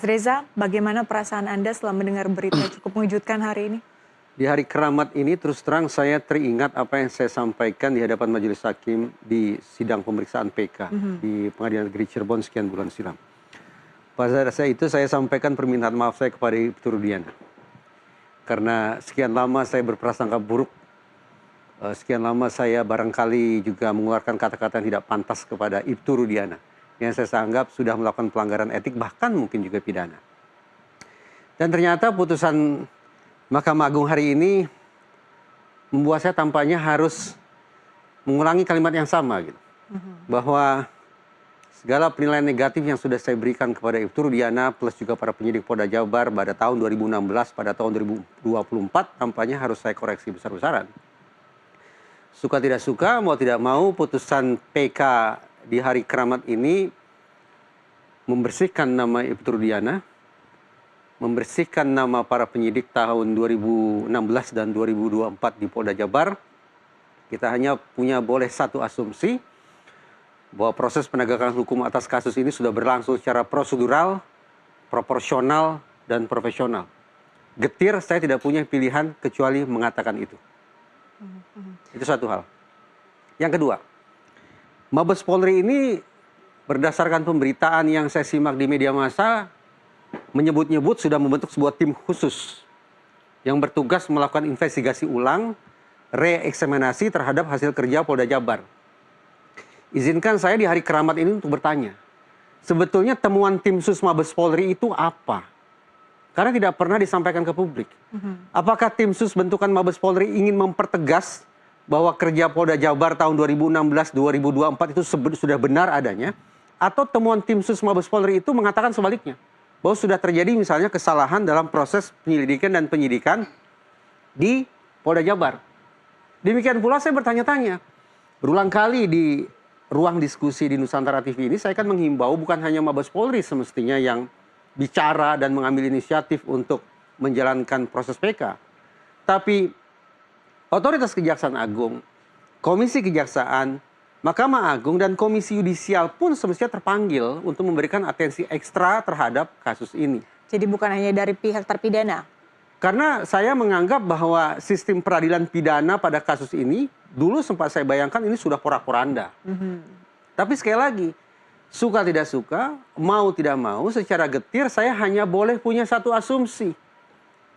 Reza, bagaimana perasaan Anda setelah mendengar berita cukup mengejutkan hari ini? Di hari keramat ini terus terang saya teringat apa yang saya sampaikan di hadapan majelis hakim di sidang pemeriksaan PK di Pengadilan Negeri Cirebon sekian bulan silam. Pada saat itu saya sampaikan permintaan maaf saya kepada Ibtu Rudiana. Karena sekian lama saya berprasangka buruk, sekian lama saya barangkali juga mengeluarkan kata-kata yang tidak pantas kepada Ibtu Rudiana, yang saya anggap sudah melakukan pelanggaran etik bahkan mungkin juga pidana. Dan ternyata putusan Mahkamah Agung hari ini membuat saya tampaknya harus mengulangi kalimat yang sama gitu. Bahwa segala penilaian negatif yang sudah saya berikan kepada Ibtu Rudiana plus juga para penyidik Polda Jabar pada tahun 2016, pada tahun 2024 tampaknya harus saya koreksi besar-besaran. Suka tidak suka, mau tidak mau putusan PK di hari keramat ini membersihkan nama Ibtu Rudiana, membersihkan nama para penyidik tahun 2016 dan 2024 di Polda Jabar. Kita hanya boleh satu asumsi, bahwa proses penegakan hukum atas kasus ini sudah berlangsung secara prosedural, proporsional, dan profesional. Getir, saya tidak punya pilihan kecuali mengatakan itu. Itu satu hal. Yang kedua, Mabes Polri ini berdasarkan pemberitaan yang saya simak di media massa, menyebut-nyebut sudah membentuk sebuah tim khusus yang bertugas melakukan investigasi ulang, reeksaminasi terhadap hasil kerja Polda Jabar. Izinkan saya di hari keramat ini untuk bertanya, sebetulnya temuan tim sus Mabes Polri itu apa? Karena tidak pernah disampaikan ke publik. Apakah tim sus bentukan Mabes Polri ingin mempertegas bahwa kerja Polda Jabar tahun 2016-2024 itu sudah benar adanya? Atau temuan tim sus Mabes Polri itu mengatakan sebaliknya, bahwa sudah terjadi misalnya kesalahan dalam proses penyelidikan dan penyidikan di Polda Jabar. Demikian pula saya bertanya-tanya, berulang kali di ruang diskusi di Nusantara TV ini saya kan menghimbau bukan hanya Mabes Polri semestinya yang bicara dan mengambil inisiatif untuk menjalankan proses PK. Tapi Otoritas Kejaksaan Agung, Komisi Kejaksaan, Mahkamah Agung, dan Komisi Yudisial pun semestinya terpanggil untuk memberikan atensi ekstra terhadap kasus ini. Jadi bukan hanya dari pihak terpidana? Karena saya menganggap bahwa sistem peradilan pidana pada kasus ini, dulu sempat saya bayangkan ini sudah porak-poranda. Tapi sekali lagi, suka tidak suka, mau tidak mau, secara getir saya hanya boleh punya satu asumsi.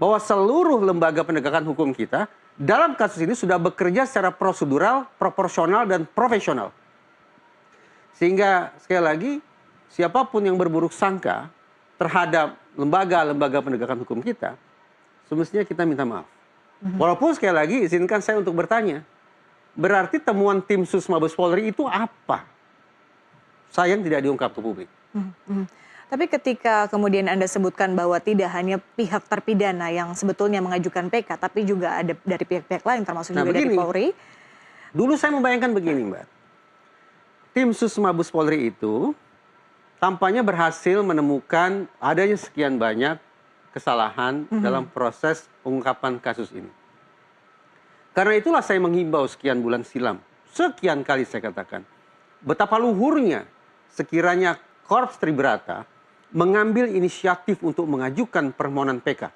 Bahwa seluruh lembaga penegakan hukum kita dalam kasus ini sudah bekerja secara prosedural, proporsional, dan profesional. Sehingga sekali lagi, siapapun yang berburuk sangka terhadap lembaga-lembaga penegakan hukum kita, semestinya kita minta maaf. Walaupun sekali lagi izinkan saya untuk bertanya, berarti temuan tim sus Mabes Polri itu apa? Sayang tidak diungkap ke publik. Tapi ketika kemudian Anda sebutkan bahwa tidak hanya pihak terpidana yang sebetulnya mengajukan PK, tapi juga ada dari pihak-pihak lain termasuk juga dari Polri. Dulu saya membayangkan begini, Mbak. Tim sus Mabes Polri itu tampaknya berhasil menemukan adanya sekian banyak kesalahan dalam proses pengungkapan kasus ini. Karena itulah saya menghimbau sekian bulan silam, sekian kali saya katakan, betapa luhurnya sekiranya Korps Tribrata mengambil inisiatif untuk mengajukan permohonan PK.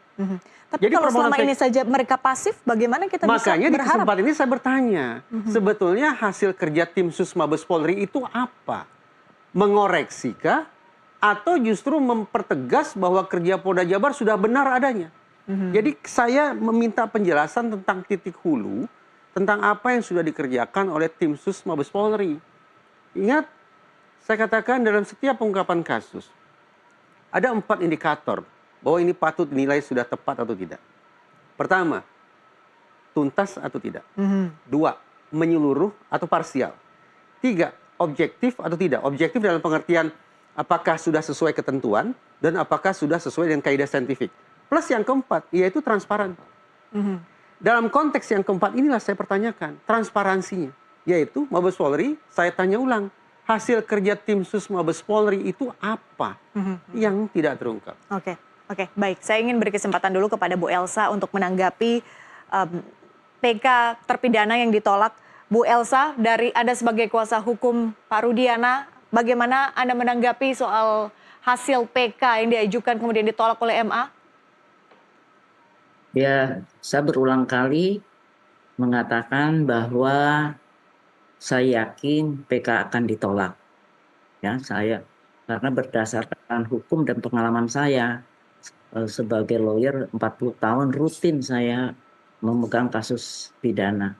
Tapi jadi kalau selama ini saja mereka pasif, bagaimana kita bisa berharap? Makanya di kesempatan ini saya bertanya, sebetulnya hasil kerja tim sus Mabes Polri itu apa? Mengoreksikah? Atau justru mempertegas bahwa kerja Polda Jabar sudah benar adanya? Jadi saya meminta penjelasan tentang titik hulu, tentang apa yang sudah dikerjakan oleh tim sus Mabes Polri. Ingat, saya katakan dalam setiap pengungkapan kasus, ada 4 indikator bahwa ini patut dinilai sudah tepat atau tidak. Pertama, tuntas atau tidak. 2, menyeluruh atau parsial. 3, objektif atau tidak. Objektif dalam pengertian apakah sudah sesuai ketentuan dan apakah sudah sesuai dengan kaidah saintifik. Plus yang keempat, yaitu transparan. Dalam konteks yang keempat inilah saya pertanyakan transparansinya. Yaitu Mabes Polri, saya tanya ulang, hasil kerja tim sus Mabes Polri itu apa yang tidak terungkap? Oke, baik. Saya ingin beri kesempatan dulu kepada Bu Elsa untuk menanggapi PK terpidana yang ditolak. Bu Elsa, dari Anda sebagai kuasa hukum Pak Rudiana, bagaimana Anda menanggapi soal hasil PK yang diajukan kemudian ditolak oleh MA? Ya, saya berulang kali mengatakan bahwa saya yakin PK akan ditolak. Ya, karena berdasarkan hukum dan pengalaman saya sebagai lawyer 40 tahun rutin saya memegang kasus pidana.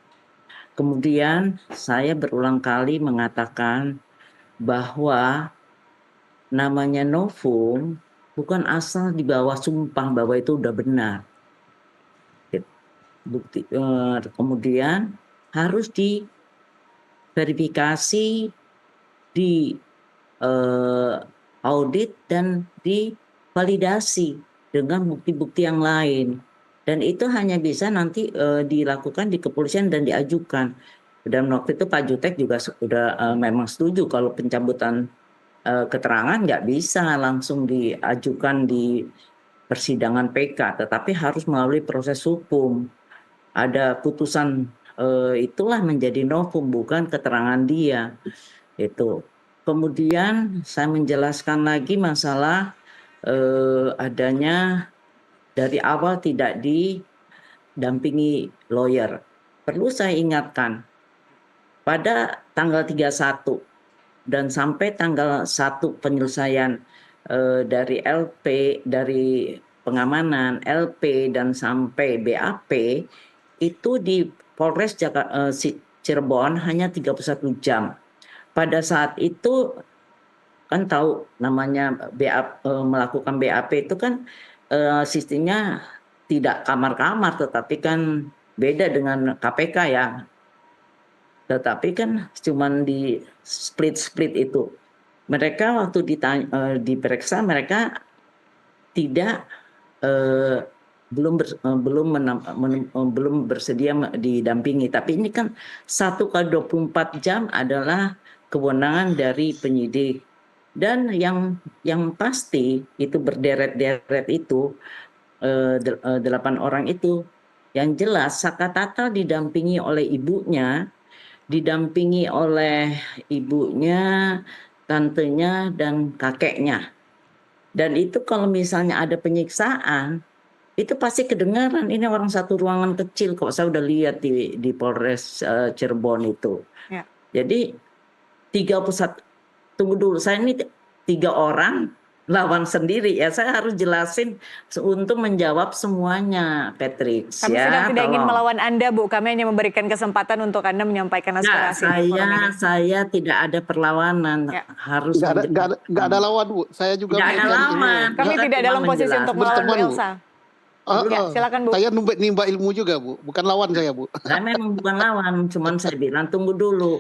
Kemudian saya berulang kali mengatakan bahwa namanya novum bukan asal di bawah sumpah bahwa itu udah benar. Kemudian harus diverifikasi, di audit dan divalidasi dengan bukti-bukti yang lain. Dan itu hanya bisa nanti dilakukan di kepolisian dan diajukan. Dan waktu itu Pak Jutek juga sudah memang setuju kalau pencabutan keterangan nggak bisa langsung diajukan di persidangan PK, tetapi harus melalui proses hukum. Ada putusan itulah menjadi novum, bukan keterangan dia. Itu. Kemudian saya menjelaskan lagi masalah adanya dari awal tidak didampingi lawyer. Perlu saya ingatkan, pada tanggal 31 dan sampai tanggal 1 penyelesaian dari LP, dari pengamanan, LP dan sampai BAP, itu di Polres Cirebon hanya 31 jam. Pada saat itu kan tahu namanya melakukan BAP itu kan sistemnya tidak kamar-kamar, tetapi kan beda dengan KPK ya. Tetapi kan cuman di split itu. Mereka waktu diperiksa mereka tidak belum bersedia didampingi. Tapi ini kan 1 kali 24 jam adalah kewenangan dari penyidik. Dan yang pasti itu berderet-deret itu 8 orang itu, yang jelas Saka Tatal didampingi oleh ibunya, didampingi oleh ibunya, tantenya dan kakeknya. Dan itu kalau misalnya ada penyiksaan, itu pasti kedengaran. Ini orang satu ruangan kecil kok, saya udah lihat di Polres Cirebon itu. Ya. Jadi 31, tunggu dulu, saya ini 3 orang lawan sendiri ya, saya harus jelasin untuk menjawab semuanya, Patrick. Kami ya, sedang tidak ingin melawan Anda, Bu. Kami hanya memberikan kesempatan untuk Anda menyampaikan aspirasi. Saya tidak ada perlawanan. Ya. Harus nggak ada lawan, Bu. Saya juga nggak ada lawan. Kami tidak dalam posisi untuk melawan Bu Elsa. Ya, silakan, Bu. Saya nimba ilmu juga, Bu. Bukan lawan saya, Bu. Saya memang bukan lawan, cuman saya bilang tunggu dulu.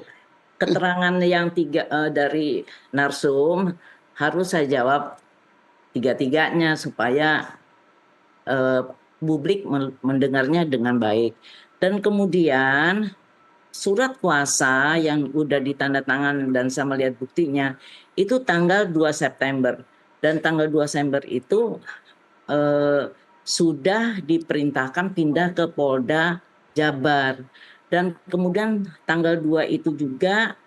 Keterangan yang 3 dari narsum harus saya jawab 3-tiganya supaya publik mendengarnya dengan baik. Dan kemudian surat kuasa yang udah ditandatangan dan saya melihat buktinya itu tanggal 2 September. Dan tanggal 2 September itu sudah diperintahkan pindah ke Polda Jabar. Dan kemudian tanggal 2 itu juga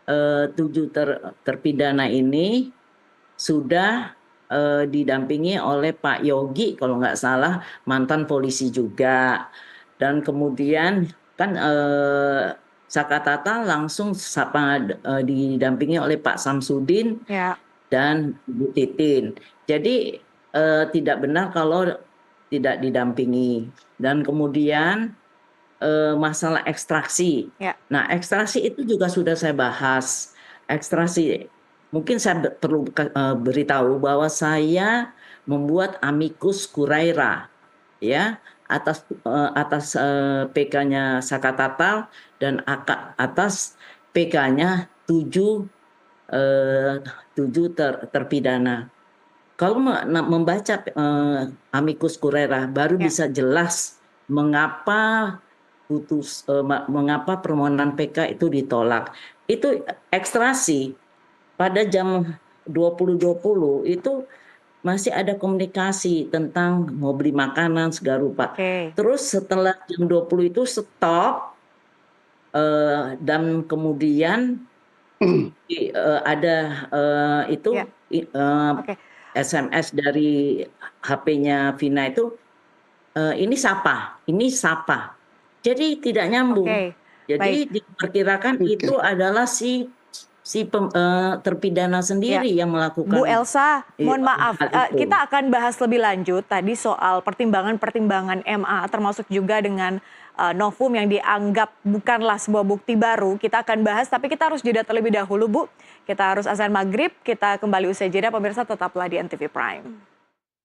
7 terpidana ini sudah didampingi oleh Pak Yogi kalau nggak salah, mantan polisi juga. Dan kemudian kan Saka Tatal langsung didampingi oleh Pak Samsudin Ya. dan Bu Titin. Jadi tidak benar kalau tidak didampingi. Dan kemudian masalah ekstraksi. Ya. Nah, ekstraksi itu juga sudah saya bahas. Ekstraksi, mungkin saya perlu beritahu bahwa saya membuat amicus curiae ya atas PK-nya Saka Tatal dan atas PK-nya 7 terpidana. Kalau membaca amicus curiae baru bisa jelas mengapa permohonan PK itu ditolak. Itu ekstraksi pada jam 20.20 itu masih ada komunikasi tentang mau beli makanan segala rupa. Terus setelah jam 20 itu stop dan kemudian Ada itu Ya. Oke. SMS dari HP-nya Vina itu ini sapa. Jadi tidak nyambung. Oke. Jadi Baik. diperkirakan itu adalah si terpidana sendiri yang melakukan. Bu Elsa, mohon maaf, hal itu. kita akan bahas lebih lanjut tadi soal pertimbangan-pertimbangan MA termasuk juga dengan novum yang dianggap bukanlah sebuah bukti baru. Kita akan bahas, tapi kita harus jeda terlebih dahulu, Bu. Kita harus azan maghrib, kita kembali usai jeda. Pemirsa tetaplah di NTV Prime.